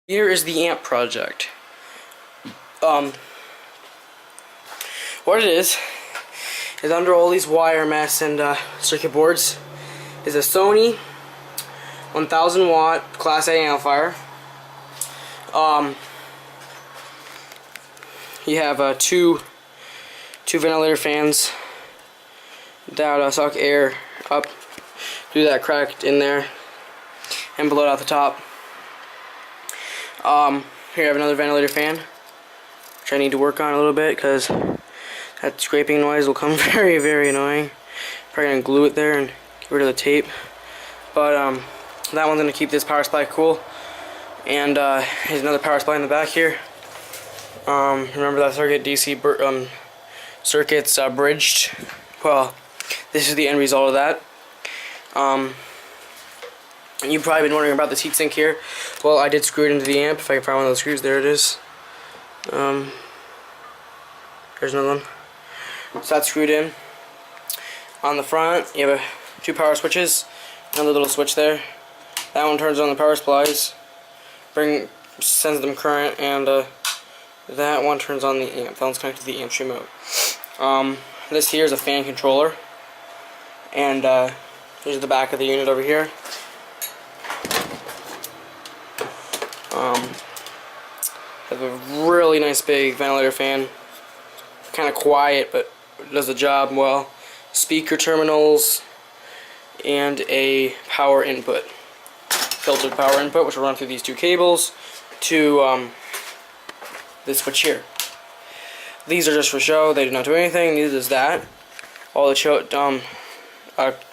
Here is the amp project. What it is under all these wire mess and circuit boards is a Sony 1000 watt Class A amplifier. You have two ventilator fans that suck air up through that crack in there and blow it out the top. Here I have another ventilator fan, which I need to work on a little bit because that scraping noise will come very, very annoying. Probably gonna glue it there and get rid of the tape. But that one's gonna keep this power supply cool. And here's another power supply in the back here. Remember that circuit DC circuit's bridged? Well, this is the end result of that. And you've probably been wondering about this heatsink here. Well, I did screw it into the amp. If I can find one of those screws, there it is. There's another one. So that's screwed in. On the front, you have two power switches, another little switch there. That one turns on the power supplies, sends them current, and that one turns on the amp. That one's connected to the amp remote. This here is a fan controller, and here's the back of the unit over here. Have a really nice big ventilator fan, kind of quiet but does the job well. Speaker terminals and a power input, filtered power input, which will run through these two cables to this switch here. These are just for show; they do not do anything. Neither does that. All the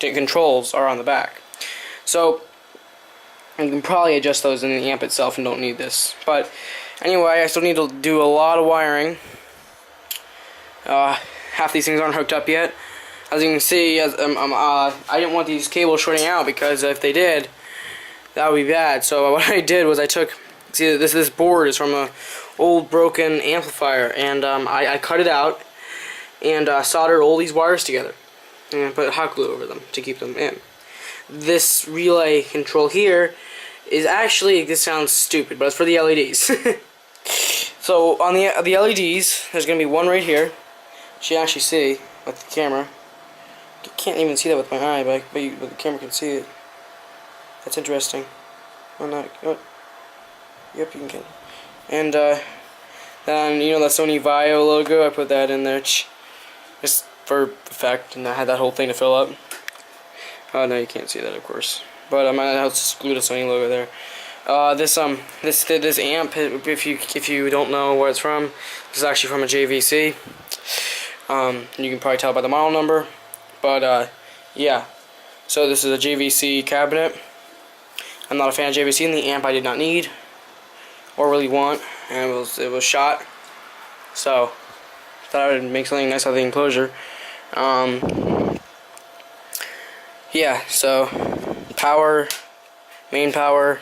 controls are on the back, so you can probably adjust those in the amp itself and don't need this. But anyway, I still need to do a lot of wiring. Half these things aren't hooked up yet. As you can see, I didn't want these cables shorting out because if they did, that would be bad. So what I did was I took, see, this board is from an old broken amplifier, and I cut it out and soldered all these wires together and put hot glue over them to keep them in. This relay control here is actually, this sounds stupid, but it's for the LEDs. So on the LEDs, there's going to be one right here, which you actually see with the camera. You can't even see that with my eye, but the camera can see it. That's interesting. Oh, not, oh. Yep, you can. And then, you know, the Sony Vio logo, I put that in there just for effect, and I had that whole thing to fill up. Oh no, you can't see that, of course. But I'll just glue the Sony logo there. This amp, if you don't know where it's from, this is actually from a JVC. You can probably tell by the model number. But yeah, so this is a JVC cabinet. I'm not a fan of JVC, and the amp I did not need or really want, and it was shot. So thought I would make something nice out of the enclosure. Yeah, so power, main power,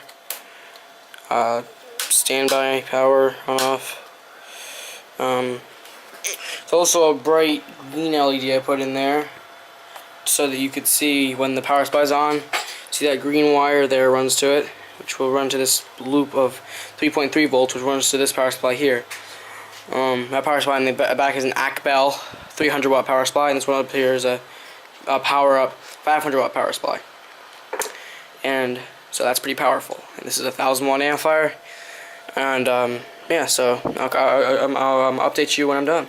standby power on off. It's also a bright green LED I put in there so that you could see when the power supply is on. See that green wire there runs to it, which will run to this loop of 3.3 volts, which runs to this power supply here. That power supply in the back is an ACBEL 300 watt power supply, and this one up here is a power up 500 watt power supply, and so that's pretty powerful. And this is a 1000 watt amplifier, and yeah, so I'll update you when I'm done.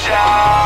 Yeah.